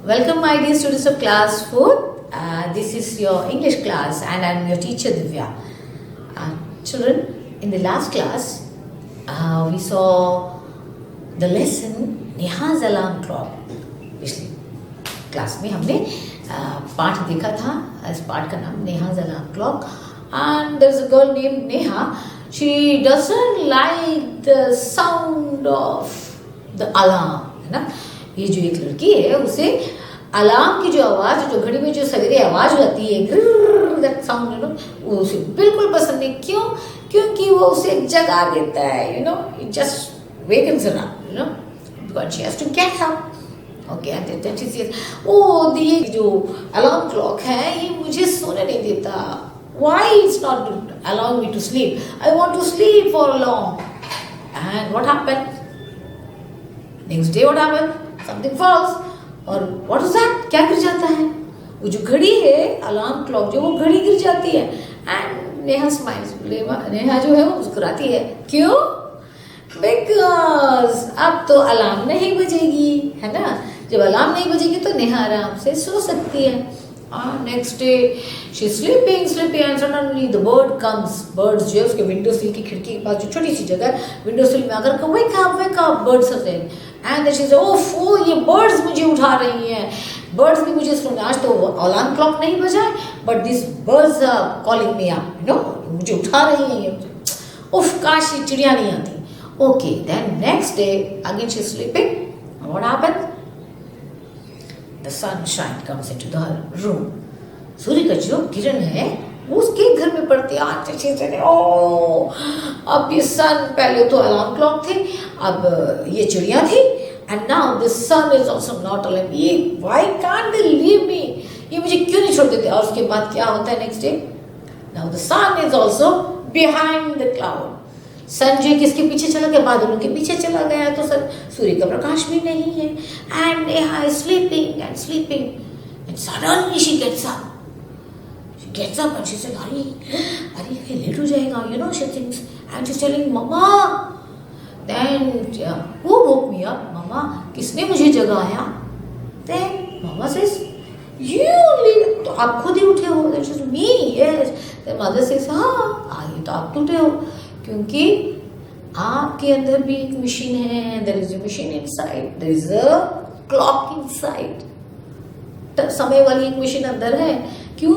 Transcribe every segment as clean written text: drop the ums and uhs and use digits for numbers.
Welcome, my dear students of class 4. This is your English class, and I am your teacher Divya. Children, in the last class, we saw the lesson Neha's alarm clock. पिछली class में हमने पाठ देखा था. इस पाठ का नाम Neha's alarm clock. And there is a girl named Neha. She doesn't like the sound of the alarm. है ना? ये जो एक लड़की है उसे अलार्म की जो आवाज, जो घड़ी में जो सवेरे आवाज आती है, दैट साउंड, वो उसे बिल्कुल पसंद नहीं. क्यों? क्योंकि वो उसे जगा देता है. It just wakens her up, because she has to get up. Okay, and then she says, oh, ये जो अलार्म क्लॉक है ये मुझे सोने नहीं देता. Why it's not allowing me to sleep? I want to sleep for long. And what happened? Next day what happened? Something falls. और what is that? क्या गिर जाता है? वो जो घड़ी है, अलार्म क्लॉक, जो वो घड़ी गिर जाती है. And Neha smiles. नेहा जो है वो मुस्कुराती है. क्यों? बिकॉज अब तो अलार्म नहीं बजेगी, है ना. जब अलार्म नहीं बजेगी तो नेहा आराम से सो सकती है. Next day she sleeping and suddenly the bird comes. Birds जो है उसके विंडो सिल की खिड़की के पास जो छोटी सी जगह, विंडो सिल में आकर wake up birds are saying. And she said, oh, ये बर्ड्स मुझे उठा रही हैं. बर्ड्स भी मुझे सुन. आज तो अलार्म क्लॉक नहीं बजा, but this birds are calling me up. मुझे उठा रही हैं. उफ, काश ये चिड़िया नहीं आती. Okay, then next day again she sleeping. What happened? The sunshine comes into the room. सूर्य का जो किरण है वो उसके घर में पड़ती है. अब ये सन, पहले तो अलार्म क्लॉक थी, अब ये चिड़िया थी. And now the sun is also not alive. ये why can't they leave me? ये मुझे क्यों नहीं छोड़ देते? और उसके बाद क्या होता है next day? Now the sun is also behind the cloud. Sun जो किसके पीछे चला गया? बादलों के पीछे चला गया. तो सर सूर्य का प्रकाश भी नहीं है. And Neha is sleeping and suddenly she gets up. And she said, अरे ये लेट हो जाएगा. She thinks and she is telling mamma. Then who woke me up? Mamma, किसने मुझे जगाया? Then mamma says, you. तो आप खुद ही उठे हो? Then she said, me, yes. Then mother says, हाँ, ये तो आप उठे हो, क्योंकि आपके अंदर भी एक मशीन है. There is a machine inside, there is a clock inside. समय वाली एक मशीन अंदर है. क्यों?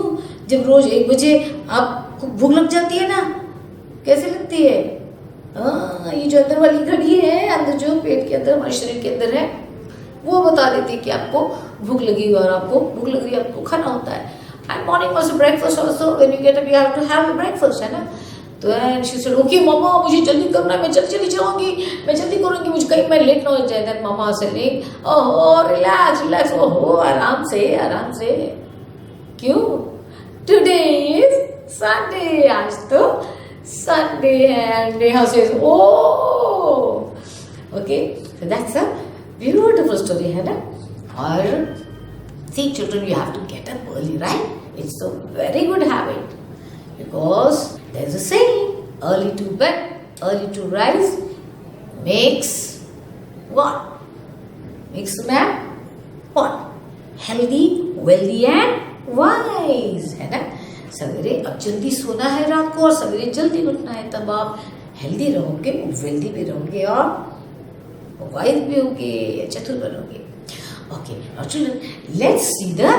जब रोज 1 बजे आपको भूख लग जाती है ना, कैसे लगती है? ये जो अंदर वाली घड़ी है, अंदर जो पेट के अंदर, हमारे शरीर के अंदर है, वो बता देती है कि आपको भूख लगी और आपको भूख लग रही है, आपको खाना होता है. And morning was breakfast also. When you get up you have to have the breakfast, है ना. तो and she said, okay mamma, मुझे जल्दी करना है, मैं चली जाऊंगी, मैं जल्दी करूंगी, मुझे कहीं मैं लेट ना हो जाए. देन मम्मा से नहीं, ओहो, रिलैक्स, ओहो, आराम से. क्यों? Today is Sunday. आज तो संडे है. Neha says, oh, okay. So that's a beautiful story, है ना. और see children, you have to get up early, right? It's a very good habit, because there's a saying, early to bed, early to rise makes what? Makes a man what? Healthy, wealthy and wise, है ना. सवेरे अब जल्दी सोना है रात को और सवेरे जल्दी उठना है, तब आप हेल्दी रहोगे, वेल्दी भी रहोगे और वाइज भी होगे, चतुर बनोगे. Okay, now children, let's see the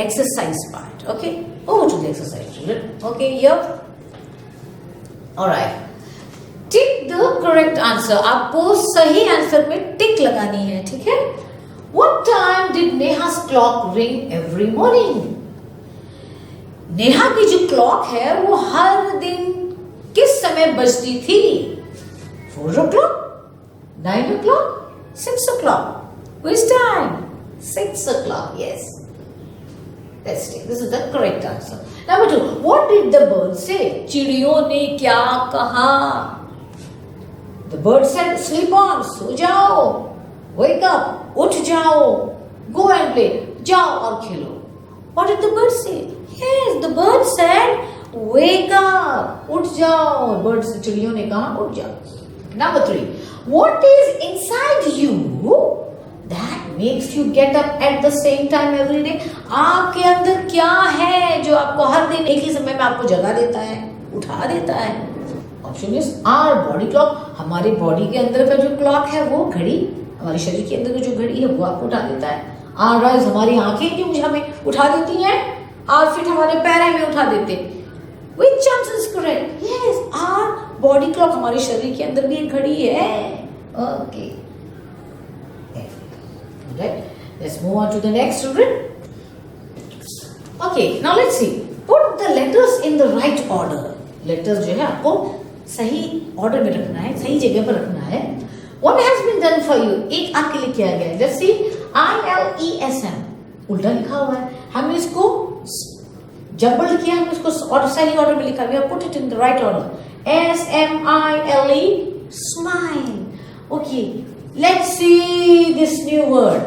exercise part. Okay, over to the exercise, children. Okay, here. Alright. Tick the correct answer. आपको सही आंसर में टिक लगानी है, ठीक है. What time did Neha's clock ring every morning? Neha की जो क्लॉक है वो हर दिन किस समय बजती थी? 4 o'clock, 9 o'clock, 6 o'clock. Which time? 6 o'clock, yes. Let's take. This is the correct answer. Number 2. What did the bird say? चिड़ियों ने क्या कहा? The bird said, sleep on, सो जाओ. Wake up, उठ जाओ. Go and play, जाओ और खेलो. What did the bird say? Yes, the bird said, wake up, उठ जाओ. Birds, चिड़ियों ने कहा उठ जाओ. Number 3. What is inside you that makes you get up at the same time every day? आपके अंदर क्या है जो आपको हर दिन एक ही समय में आपको जगा देता है, उठा देता है? Option is our body clock. हमारी बॉडी के अंदर का जो क्लॉक है वो घड़ी, हमारे शरीर के अंदर की जो घड़ी है वो आपको उठा देता है. आवर आइज, हमारी आंखें जो मुझे हमें उठा देती हैं. आवर फीट, हमारे पैर हमें उठा देते. Which answer is correct? Yes, our body clock, हमारे शरीर के अंदर भी एक घड़ी है. Okay. Right. Let's move on to the next, children. Okay, now let's see. Put the letters in the right order. Letters जो है आपको सही ऑर्डर में रखना है, सही जगह पर रखना है. What has been done for you? एक आपके लिए किया गया है. Let's see. ILESM उल्टा लिखा हुआ है. हमने इसको जबड़ किया, हमने इसको और सही ऑर्डर में लिखा. We have put it in the right order. SMILE, smile. Okay. Let's see this new word.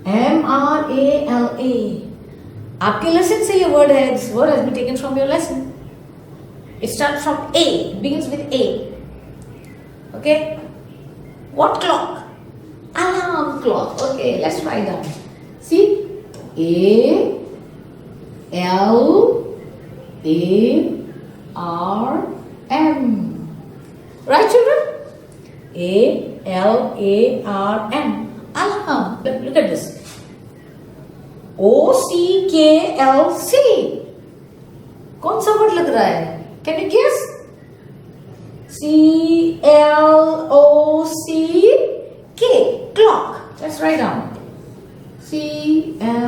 MRALA. आपके लेसन से ये वर्ड है. This word has been taken from your lesson. It starts from A. It begins with A. Okay. What clock? Alarm clock. Okay, let's write down. See, ALARM. Right, children? ALARM. Alarm. Look at this. OCKLC. कौन सा word लग रहा है? Can you guess? CLOCK. Clock. Let's write down. CLOCK.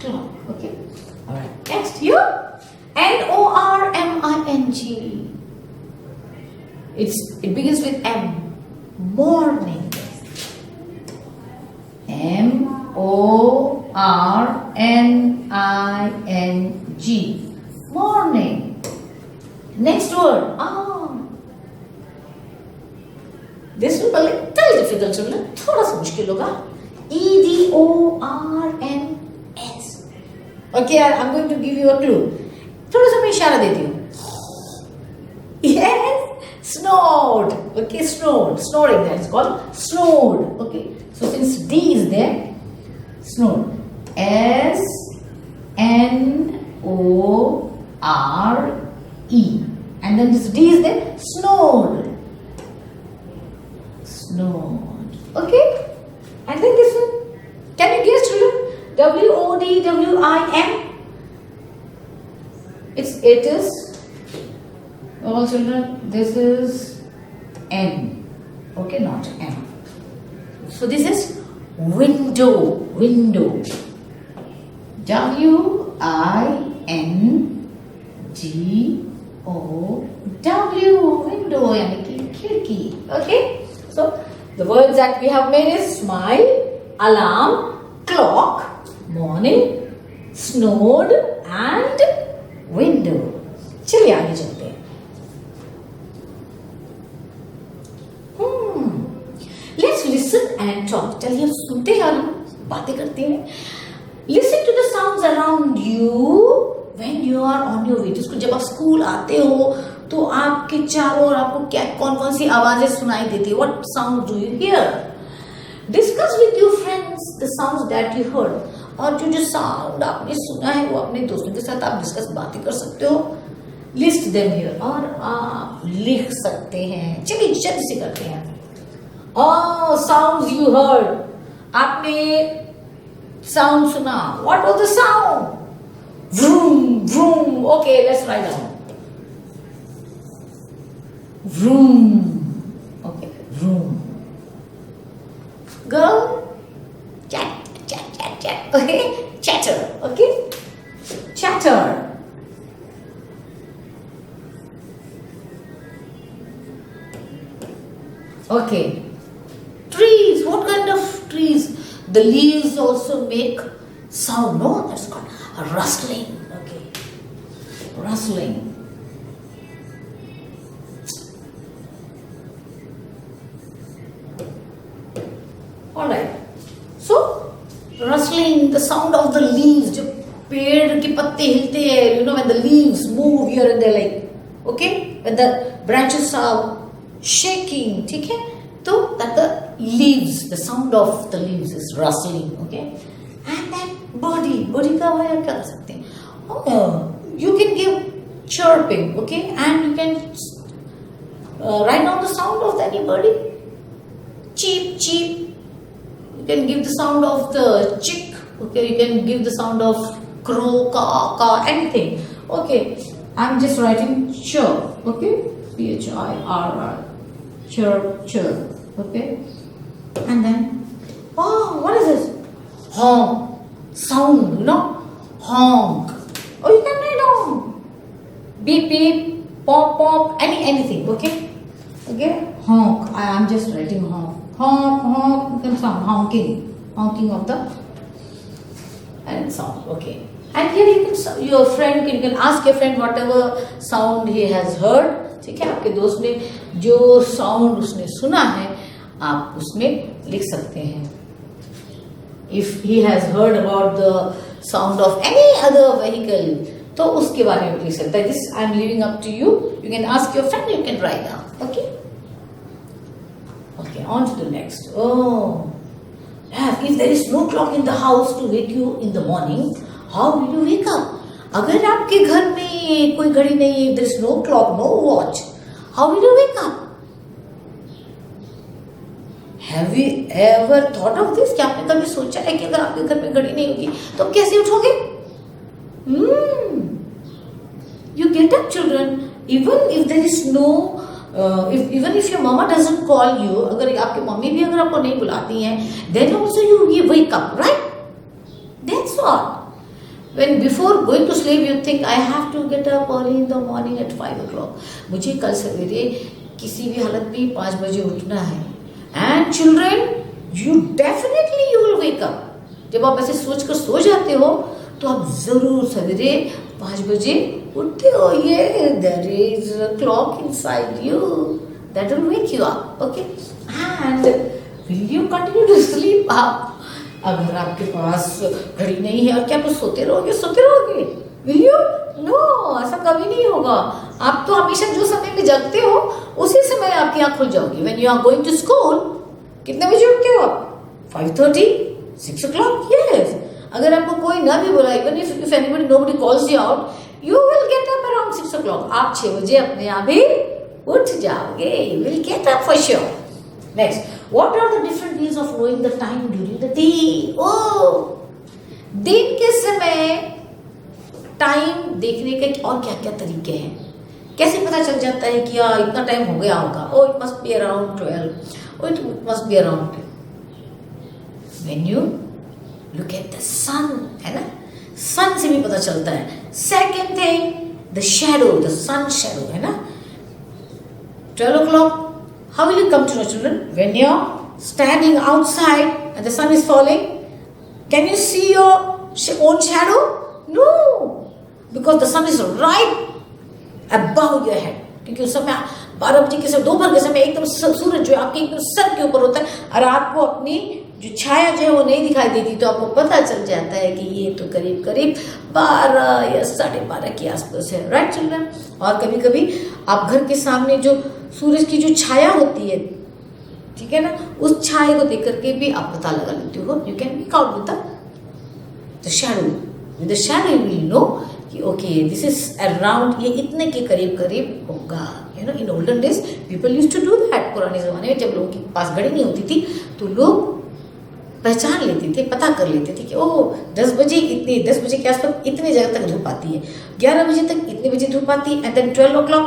Clock. Okay. All right. Next here. NORMING. It begins with M. Morning. MORNING. Morning. Next word. This will be a little difficult, children. थोड़ा सा मुश्किल होगा. EDORNS. Okay, I'm going to give you a clue. थोड़ा सा मैं इशारा देती हूँ. Yes, snored. Okay, snored. Snoring, that is called snored. Okay, so since D is there, snored. SNORE. And then this D is there, snored. Snored. Okay, and then this one. Can you guess, children? WODWIN. It is. All children, this is N. Okay, not M. So this is window. Window. WINDOW. Window यानी कि खिड़की. Okay. So the words that we have made is smile, alarm, clock, morning, snowed, and window. चलिए आगे चलते हैं. Let's listen and talk. चलिए हम सुनते हैं और हम बातें करते हैं. Listen to the sounds around you when you are on your way. जिसको जब आप स्कूल आते हो तो आपके चारों ओर आपको क्या कौन सी आवाजें सुनाई देती है? What sounds do you hear? Discuss with your friends the sounds that you heard. और जो साउंड आपने सुना है वो अपने दोस्तों के साथ आप डिस्कस बातें कर सकते हो. List them here. और आप लिख सकते हैं. चलिए जल्दी से करते हैं. Sounds you heard. आपने साउंड सुना. What was the sound? Vroom, vroom. Okay, let's write down. Vroom. Okay, vroom. Girl, chat. Okay, chatter. Okay, chatter. Okay, trees. What kind of trees? The leaves also make sound. No, that's called a rustling. Okay, rustling. All right. So rustling, the sound of the leaves. जो पेड़ के पत्ते हिलते हैं. You know when the leaves move here and there, like okay, when the branches are shaking. ठीक है? तो that the leaves, the sound of the leaves is rustling, okay, and then body का आवाज आप क्या कर सकते हैं? You can give chirping, okay, and you can write down the sound of any birdy. Cheep, cheep. You can give the sound of the chick, okay, you can give the sound of crow, caw, anything, okay. I'm just writing chirp, okay, chirr, chirp, okay, and then, oh, what is this? Honk, sound, you know, honk. Oh, you can write down beep, beep, pop, pop, anything, okay, honk. I am just writing honk, honk. You can sound honking of the and sound, okay. And here you can you can ask your friend whatever sound he has heard, ठीक है. आपके दोस्त ने जो sound उसने सुना है आप उसमें लिख सकते हैं. If he has heard about the sound of any other vehicle, तो उसके बारे में लिख सकता है. This I am leaving up to you. You can ask your friend, you can write down, okay. Okay, on to the next. Oh, if there is no clock in the house to wake you in the morning, how will you wake up? अगर आपके घर में कोई घड़ी नहीं है, there is no clock, no watch, how will you wake up? Have you ever thought of this? क्या आपने कभी सोचा है कि अगर आपके घर में घड़ी नहीं होगी तो आप कैसे उठोगे? You get up, children. Even if there is no, even if your mama doesn't call you, अगर आपकी मम्मी भी अगर आपको नहीं बुलाती हैं, then also you wake up, right? That's what. When before going to sleep, you think I have to get up early in the morning at 5 o'clock. मुझे कल सवेरे किसी भी हालत में 5 बजे उठना है. And children, you will wake up. जब आप ऐसे सोचकर सो जाते हो, तो आप जरूर सवेरे 5 बजे उठते हो. ये there is a clock inside you that will wake you up, okay? And will you continue to sleep up? अगर आपके पास घड़ी नहीं है और क्या आप सोते रहोगे? Will you? No, ऐसा कभी नहीं होगा. आप तो हमेशा जो समय में जगते हो उसी समय आपकी आँख खुल जाओगी. When you are going to school, कितने बजे उठते हो आप? 5:30, 6 o'clock? Yes. अगर आपको कोई ना भी बोला, even if nobody calls you out, you will get up around 6 o'clock. आप 6 बजे अपने आप ही उठ जाओगे. You will get up for sure. Next, what are the different ways of knowing the time during the day? Oh, दिन के समय time देखने के और क्या क्या तरीके हैं? कैसे पता चल जाता है कि इतना टाइम हो गया होगा? Oh, it must be around 12. Oh, it must be around 10. When you look at the sun, है ना? Sun से भी पता चलता है. Second thing, the shadow, the sun shadow, है ना? 12 o'clock. How will you come to know, children? When you're standing outside and the sun is falling, can you see your own shadow? No, because the sun is right above your head. क्योंकि उस समय 12 बजे के समय, दोपहर के समय एकदम सूरज जो है आपके एकदम सर के ऊपर होता है और आपको अपनी जो छाया जो है वो नहीं दिखाई देती, तो आपको पता चल जाता है कि ये तो करीब 12 या 12:30 के आसपास है. Right children? और कभी कभी आप घर के सामने जो सूरज की जो छाया होती है, ठीक है ना, उस छाया को देख करके भी आप पता लगा लेते हो. You can make out with the shadow. With the shadow you will know कि ओके दिस इज अराउंड, ये इतने के करीब होगा. You know, in olden days people used to do that. पुराने ज़माने में जब लोगों के पास घड़ी नहीं होती थी तो लोग पहचान लेते थे, पता कर लेते थे कि ओह 10 बजे के आसपास इतने जगह तक धूप आती है, 11 बजे तक इतने बजे धूप आती है, एंड देन 12 o'clock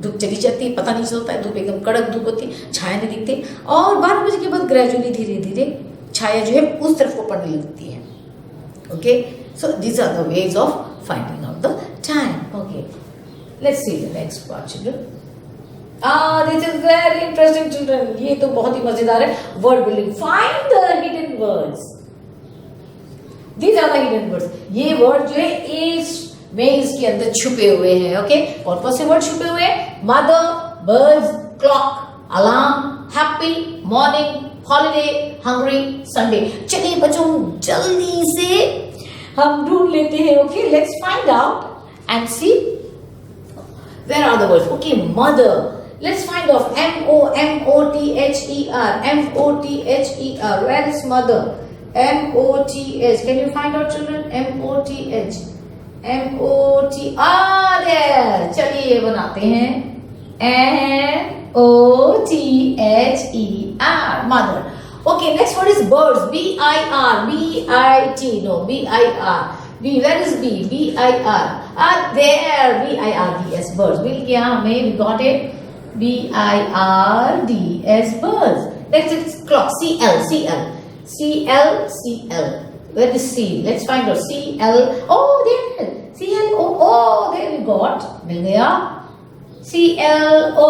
धूप चली जाती है, पता नहीं चलता है. धूप एकदम कड़क धूप होती है, छाया नहीं दिखती. और 12 बजे के बाद ग्रेजुअली धीरे धीरे छाया जो है उस तरफ को पड़ने लगती है. Okay, so these are the ways of finding out the time. Okay, let's see the next part children. This is very interesting children. ये तो बहुत ही मजेदार है. Word building. Find the hidden words. These are the hidden words. ये word जो है इसके अंदर छुपे हुए हैं. ओके, और कौन से वर्ड छुपे हुए हैं? Mother, birds, clock, alarm, happy, morning, holiday, hungry, Sunday. चलिए बच्चों जल्दी से हम ढूंढ लेते हैं. Okay, let's find out and see where are the words. Okay, mother. let's find off M-O-M-O-T-H-E-R. M-O-T-H-E-R. Where is mother? M-O-T-H. Can you find out, children? M-O-T-H. M-O-T. There. चलिए ये बनाते हैं. M-O-T-H-E-R. Mother. Okay, next word is birds. B-I-R. B-I-T. No, B-I-R. B, where is B? B-I-R. There. B-I-R-D-S. Birds. Mill gaya hame. We got it. B-I-R-D-S. Birds. Next is clock. C-L. C-L. C-L. C-L. Where is C? Let's find out. C-L. Oh, there. C-L-O. There we got. Mill gaya. C-L-O-C-K.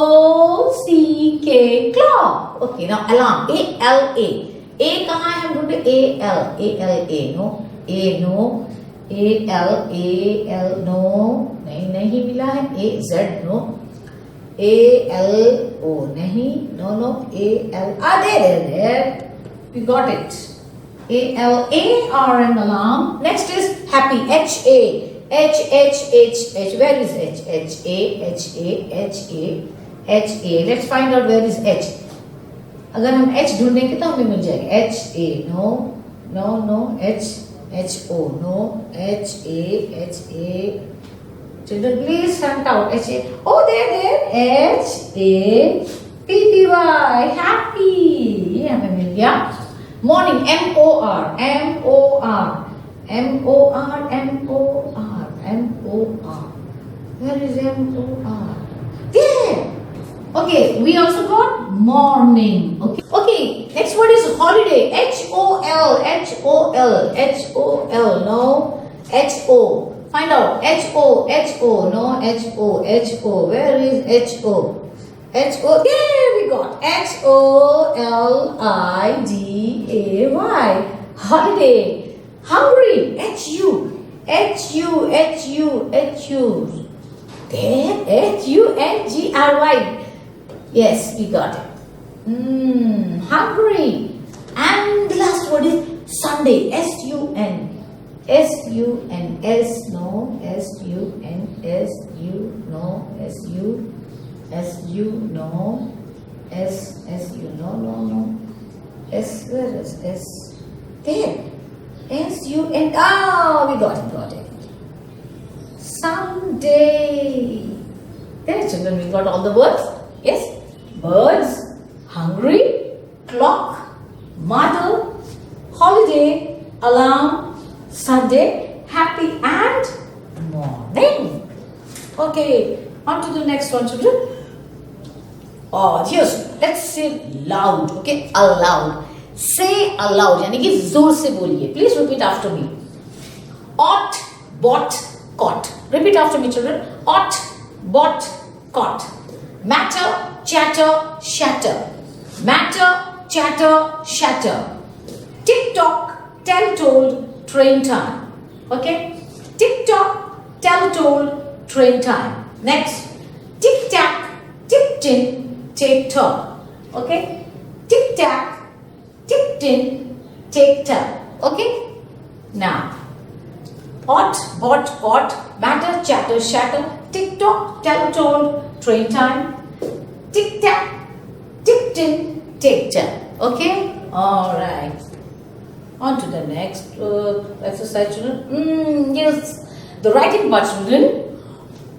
Clock. Okay, now alarm. A-L-A. A कहाँ है हम ढूंढे? A-L. A-L-A. No. A no. A-L-A-L. No. नहीं मिला है. A-Z. No. A-L-O. नहीं. No. A-L. There. We got it. A-L-A-R-M. Alarm. Next is happy. H-A. H. Where is H? H-A. Let's find out where is H. अगर हम H ढूंढेंगे तो हमें मिल जाएगा. H-A. No. H-O. No. H-A. Children, please hunt out. H-A. Oh, there. H-A-P-P-Y. Happy. ये हमें मिल गया. Morning. M-O-R. Where is M-O-R? There. Okay, we also got morning. Okay, next word is holiday. H-O-L. No. H-O. Find out. H-O. No. H-O. Where is H-O? H-O. There we got. H-O-L-I-D-A-Y. Holiday. Hungry. H-U. There. H-U-N-G-R-Y. Yes, we got it. Hungry. And the last word is Sunday. S-U-N. S-U-N-S. No. S-U-N-S-U. No. S-U. S-U. No. S-U. No. S. Where is S? There. S-U-N. We got it. Sunday. There, children, we got all the words. Yes. Birds, hungry, clock, mother, holiday, alarm, Sunday, happy and morning. Okay, on to the next one, children. Yes, let's say loud. Okay, aloud. Say aloud, यानी कि जोर से बोलिए. Please repeat after me. Ought, bought, caught. Repeat after me, children. Ought, bought, caught. Matter, chatter, shatter. Matter, chatter, shatter. Tick-tock, tell-told, train time. Okay? Tick-tock, tell-told, train time. Next. Tick-tack, tick-tin, take-tock. Okay? Tick-tack, tick-tin, take-tock. Okay? Now. Ought, bought, caught, matter, chatter, shatter, tick-tock, tell-told, train time, tick-tack, tick-tin, take-tock. Okay? Alright. On to the next exercise, children. Yes. The writing part, children.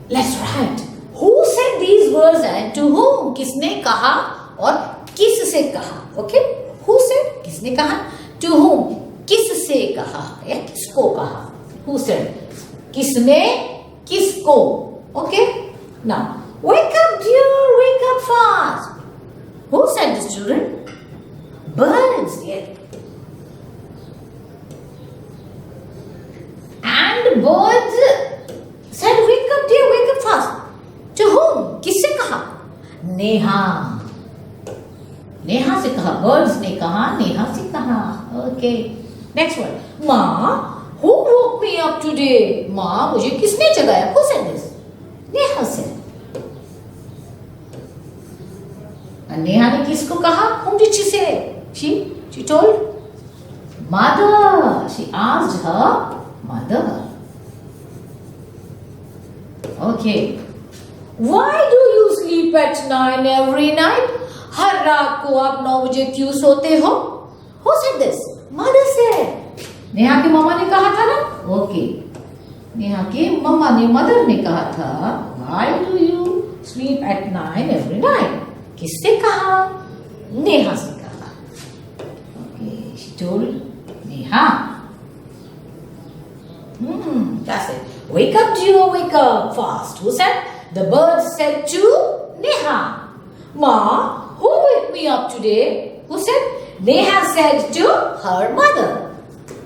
Let's write. Who said these words and to whom? किसने कहा और किससे कहा? Okay? Who said? किसने कहा? To whom? किससे कहा या किसको कहा? Who said? किसने किसको? Okay? Now, wake up dear, wake up fast. Who said this, children? Birds. Yes. And birds said, wake up dear, wake up fast. To whom? किससे कहा? नेहा. नेहा से कहा. Birds ने कहा, नेहा से कहा. Okay. Next one. माँ, who woke me up today? माँ, मुझे किसने जगाया? Who said this? Neha said. Neha ने किसको कहा? Whom did she say? She told mother. She asked her mother. Okay. Why do you sleep at 9 every night? हर रात को आप 9 बजे क्यों सोते हो? Who said this? Mother said. Neha की मम्मा ने कहा था ना? Okay. नेहा की मम्मा ने, मदर ने कहा था, Why do you sleep at 9 every night? किससे कहा? नेहा से कहा. Okay, she told Neha. That's it. Wake up, Gio, wake up fast. Who said? The bird said to Neha. Ma, who waked me up today? Who said? Neha said to her mother.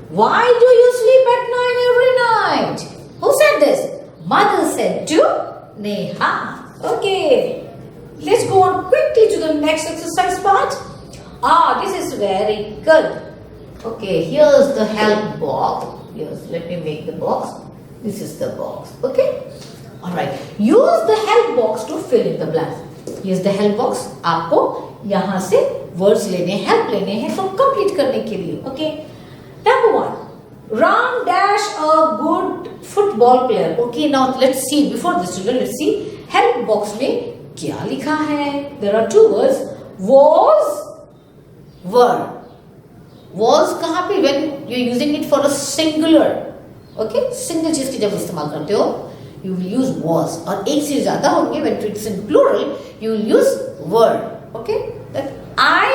Why do you sleep at 9 every night? Who said this? Mother said to Neha. Okay. Let's go on quickly to the next exercise part. This is very good. Okay, here's the help box. Yes, let me make the box. This is the box. Okay. Alright. Use the help box to fill in the blanks. Here's the help box. आपको यहाँ से words लेने, help लेने हैं तो complete करने के लिए. Okay. Number 1. Ram dash a good football player. Okay. Now let's see. Before this, children, let's see help box में क्या लिखा है. There are two words. Was, were. Was कहाँ पे? When you're using it for a singular, okay, single चीज की जब इस्तेमाल करते हो, you will use was. और एक से ज़्यादा होंगे when it's in plural, you will use were. Okay, that I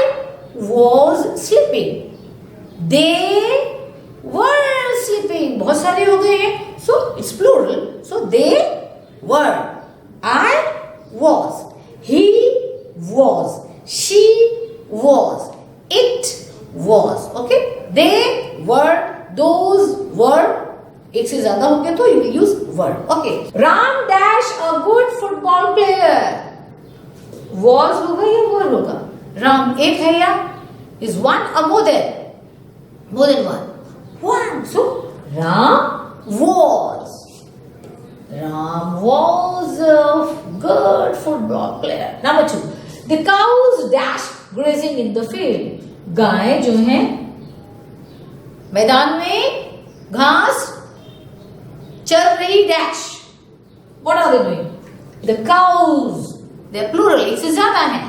was sleeping, they were sleeping. बहुत सारे हो गए हैं, so it's plural. So they were, I was, he was, she was, it was. Okay, they were, those were. एक से ज्यादा हो गया तो you will use were. Okay. Ram dash a good football player. Was होगा या were होगा? Ram एक है या is one or more than? More than one. One. So Ram was. Ram was a good football player. Number 2. The cows dash grazing in the field. गाय जो है मैदान में घास चल रही dash. What are they doing? The cows. They are plural. एक से ज्यादा है.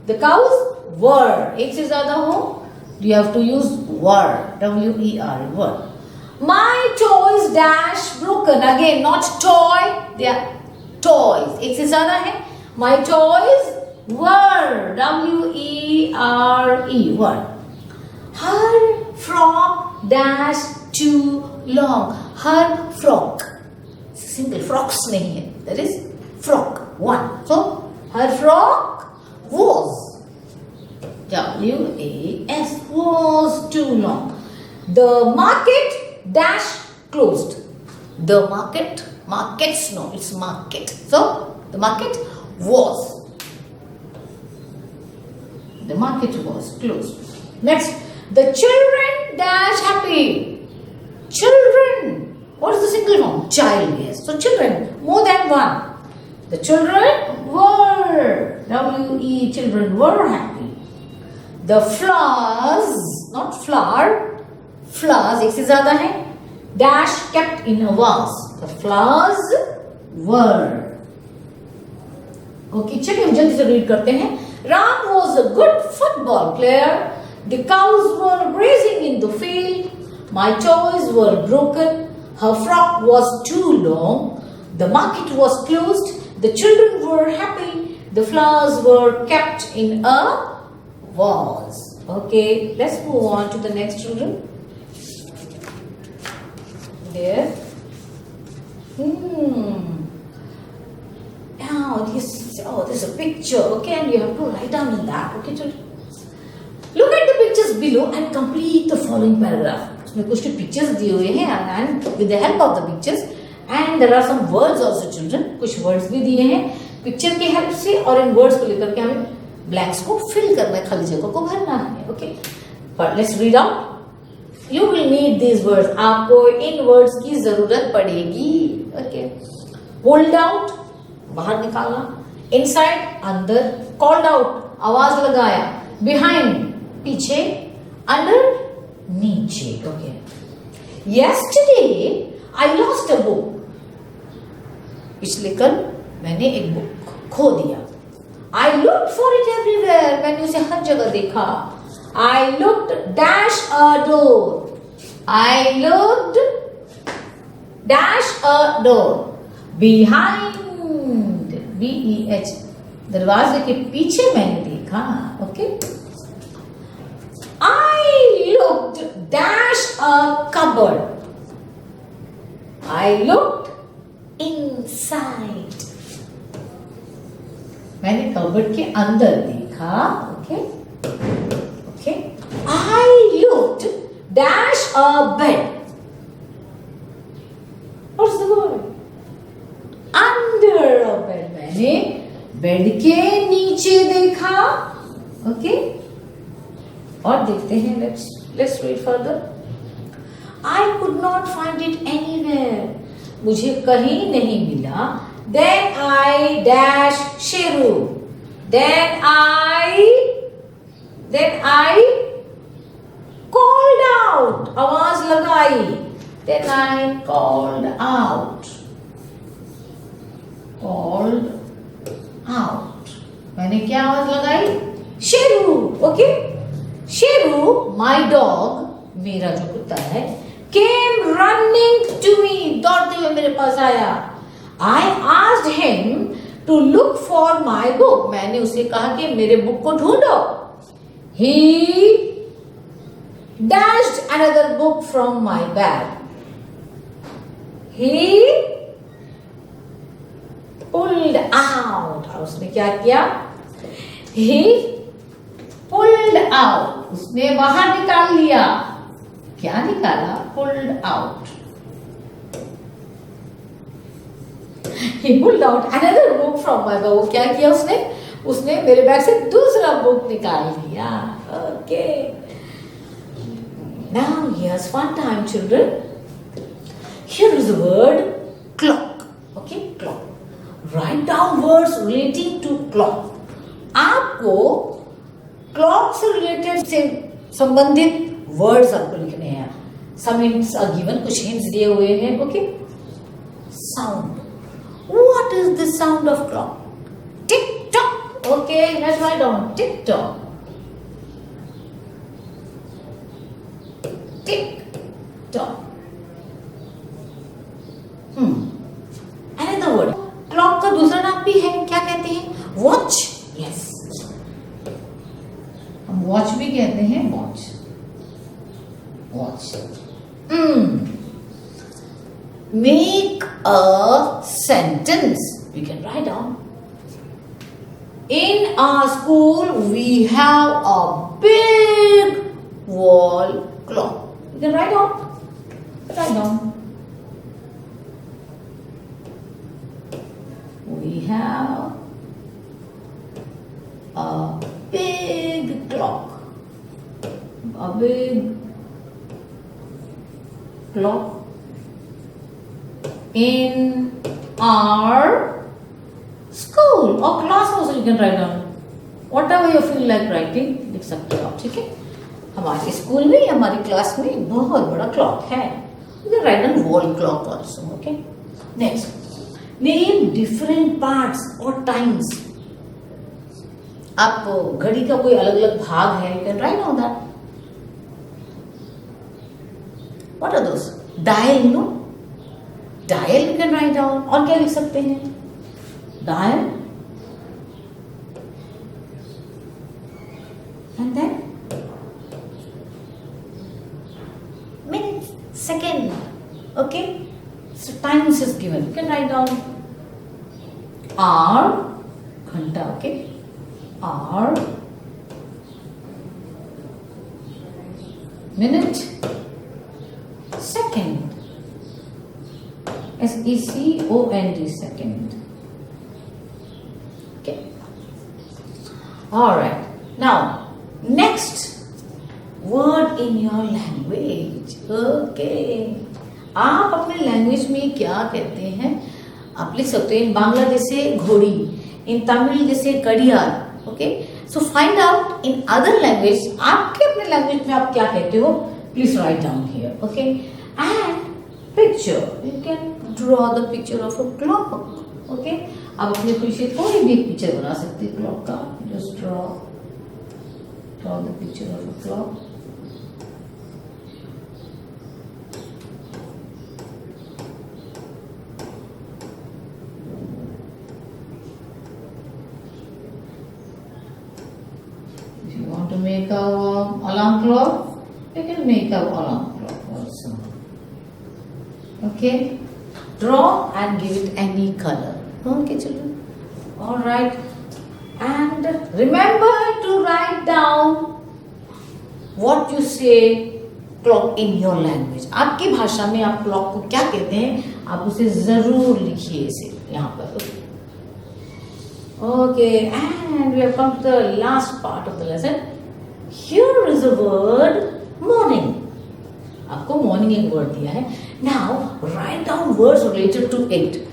The cows were. एक से ज्यादा हो, you have to use were. W-E-R. Were. My toys dash broken. Again, not toy. They are toys. एक से ज्यादा है. My toys were. W-E-R-E. Were. Her frock dash too long. Her frock. Single frocks नहीं है. That is frock. One. So her frock was. W-A-S. Was too long. The market dash closed. The market. Markets. No, it's market. So the market was. The market was closed. Next, the children dash happy. Children. What is the single form? Child, yes. So children, more than one. The children were. W-E, children were happy. The flowers, not flower, flowers, एक से ज़्यादा है. Dash kept in a vase. The flowers were. Okay, चलिए हम जल्दी से read करते हैं. Ram was a good football player. The cows were grazing in the field. My toys were broken. Her frock was too long. The market was closed. The children were happy. The flowers were kept in a vase. Okay, let's move on to the next, children. There. Now this is a picture. Okay, and you have to write down in that. Okay, children. Look at the pictures below and complete the following paragraph. उसमें कुछ pictures दिए हुए हैं and with the help of the pictures and there are some words also, children. कुछ words भी दिए हैं picture की help से और इन words को लेकर के हमें blanks को fill करना है, खाली जगह को भरना है. Okay, but let's read out. You will need these words. आपको इन words की जरूरत पड़ेगी. Okay, pulled out बाहर निकालना, inside अंदर, called out आवाज लगाया, behind पीछे, under नीचे. Okay. Yesterday I lost a book. पिछले कल मैंने एक बुक खो दिया. I looked for it everywhere. मैंने उसे हर जगह देखा. I looked dash a door. I looked dash a door. Behind BEH. दरवाजे के पीछे मैंने देखा. Okay. I looked dash a cupboard. I looked inside. मैंने कबर्ड के अंदर देखा. Okay. Okay. I looked dash a bed. What's the word? Under a bed. मैंने बेड के नीचे देखा. ओके. और देखते हैं. Let's read further. I could not find it anywhere. मुझे कहीं नहीं मिला. Then I dash Sheru. Then I called out. आवाज लगाई. Then I called out. Called out. मैंने क्या आवाज लगाई? Sheru. Okay. Sheru, my dog, मेरा जो कुत्ता है, came running to me. दौड़ते हुए मेरे पास आया. I asked him to look for my book. मैंने उसे कहा कि मेरे बुक को ढूंढो. He dashed another book from my bag. He pulled out. और उसने क्या किया? He pulled out. उसने बाहर निकाल लिया. क्या निकाला? Pulled out. He pulled out another book from my bag. वो क्या किया उसने? उसने मेरे बैग से दूसरा बुक निकाल लिया. Okay. Now here's fun time, children. Here is the word clock. Okay, clock. Write down words relating to clock. आपको clock से related से संबंधित words आपको लिखने हैं. Some hints are given. कुछ hints दिए हुए हैं. Okay. Sound. What is the sound of clock? Tick tock. Okay, let's write down. Tick tock. Tick tock. Another word. Clock का दूसरा नाम भी है. क्या कहते हैं? Watch. Yes. हम watch भी कहते हैं. Watch. Watch. Make a sentence. We can write down. In our school, we have a big wall clock. You can write down. Write down. We have a big clock. A big clock. In our school or class also you can write down. Whatever you feel like writing, लिख सकते हो आप. ठीक है. हमारे school में या हमारी क्लास में बहुत बड़ा क्लॉक है. You can write down wall clock also. Okay. Next. Name different parts or times. आप घड़ी का कोई अलग अलग भाग है. You can write down that. What are those? Dial, you know. Dial you can write down. और क्या लिख सकते हैं? Dial. And then minute, second. Okay. So times is given. You can write down hour, घंटा. Okay. Hour, minute, second. SECOND, second. Okay. All right. Now, next word in your language. Okay. आप अपने language में क्या कहते हैं? आप लिख सकते हैं. बांग्लादेश से घोड़ी, इन तमिल जैसे कड़ियाल. Okay. So find out in other language. आपके अपने लैंग्वेज में आप क्या कहते हो? Please write down here. Okay. And picture. You can draw the picture of a clock. Okay. आप अपनी खुशी से कोई भी पिक्चर बना सकते हैं क्लॉक का. Just draw the picture of a clock. If you want to make a alarm clock, you can make a alarm clock also. Okay, draw and give it any color. Okay, children. All right, and remember to write down what you say clock in your language. आपकी भाषा में आप clock को क्या कहते हैं, आप उसे जरूर लिखिए इसे यहाँ पर. Okay, and we have come to the last part of the lesson. Here is the word morning. आपको morning एक word दिया है. Now write down words related to it.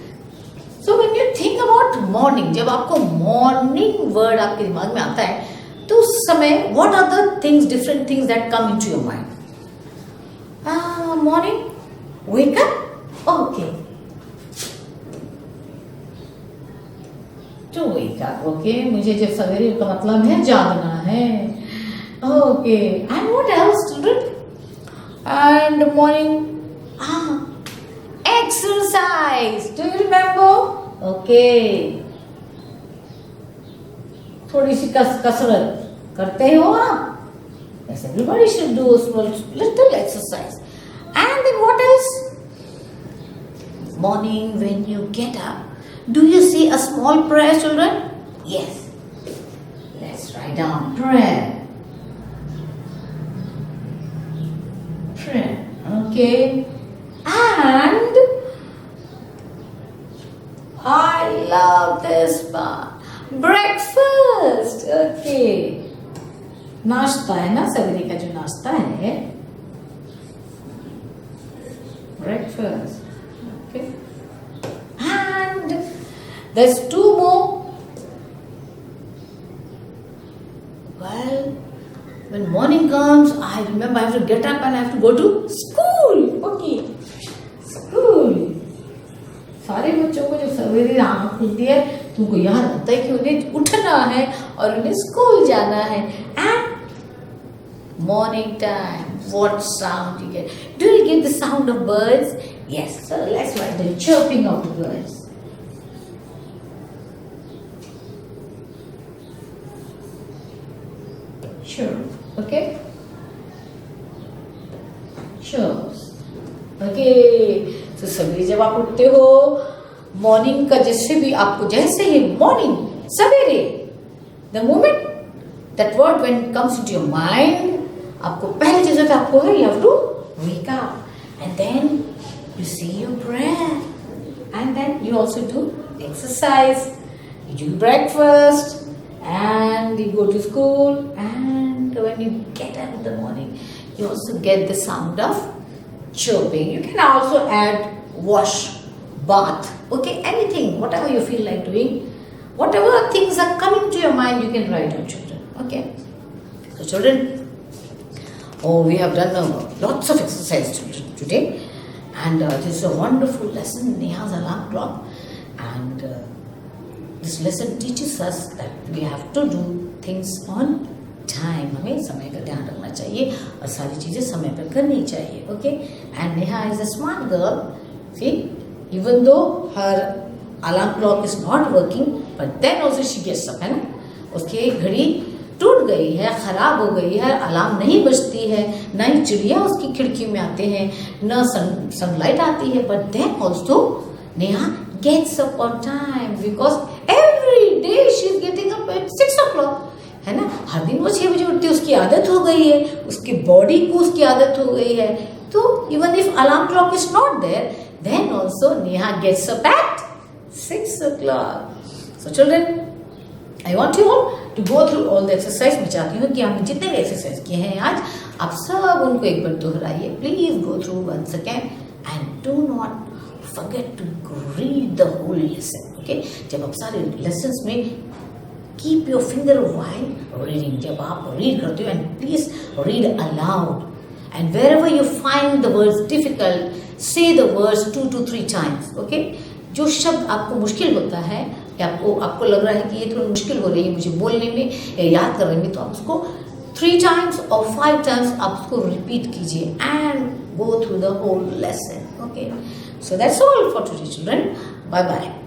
So when you think about morning, जब आपको morning word आपके दिमाग में आता है, तो उस समय what are the things, different things that come into your mind? Morning, wake up. Okay. To wake up. Okay. मुझे जब सवेरे का मतलब है जागना है. Okay. And what else, children? And morning. Exercise. Do you remember? Okay. थोड़ी सी कसरत करते हो आप? Yes, everybody should do a small little exercise. And then what else? Morning when you get up, do you see a small prayer, children? Yes. Let's write down prayer. Prayer. Okay. And I love this part. Breakfast. Okay. नाश्ता है ना, सवेरे का जो नाश्ता है. Breakfast. Okay. And there's two more. Well, when morning comes, I remember I have to get up and I have to go to school. Okay. School. सारे बच्चों को जब सवेरे आँख खुलती है, तुमको याद आता है कि उन्हें उठना है और उन्हें स्कूल जाना है. And morning time, what sound you get? Do you get the sound of birds? Yes. So let's write the chirping of the birds. Sure. Okay. Chirps. Okay. तो सवेरे जब आप उठते हो, मॉर्निंग का जैसे भी आपको जैसे ही मॉर्निंग सवेरे, the moment that word when comes into your mind, आपको पहली चीज होता है आपको है you have to wake up and then you say your prayer and then you also do exercise, you do breakfast and you go to school, and when you get up in the morning you also get the sound of chirping. You can also add wash, bath, okay, anything, whatever you feel like doing, whatever things are coming to your mind you can write down, children. Okay, so children, we have done lots of exercise today, and this is a wonderful lesson, Neha's alarm clock, and this lesson teaches us that we have to do things on time. हमें समय का ध्यान रखना चाहिए और सारी चीजें समय पर करनी चाहिए. Okay, and Neha is a smart girl. See, even though her alarm clock is not working, but then also she gets up, है ना. उसकी घड़ी टूट गई है, खराब हो गई है, अलार्म नहीं बजती है, न ही चिड़िया उसकी खिड़की में आते हैं, न सनलाइट आती है, but then also Neha gets up on time because every day she is getting up at 6 o'clock. है ना, हर दिन वो 6 बजे उठती है, उसकी आदत हो गई है, उसकी बॉडी को उसकी आदत हो गई है. तो even if alarm clock is not there, then also Neha gets up at 6 o'clock. So children, I want you all to go through all the exercise. मैं चाहती हूँ कि आपने जितने भी एक्सरसाइज किए हैं आज, आप सब उनको एक बार दोहराइए. Please go through once again and do not forget to read the whole lesson. Okay, जब आप सारे lessons में keep your finger while reading. जब आप read करते हो, and please read aloud. And wherever you find the words difficult, say the words 2 to 3 times. Okay, जो शब्द आपको मुश्किल होता है या आपको लग रहा है कि ये थोड़ी मुश्किल हो रही है मुझे बोलने में या याद करने में, तो आप उसको 3 times or 5 times आप उसको रिपीट कीजिए and go through the whole lesson. Okay, so that's all for today, children. Bye bye.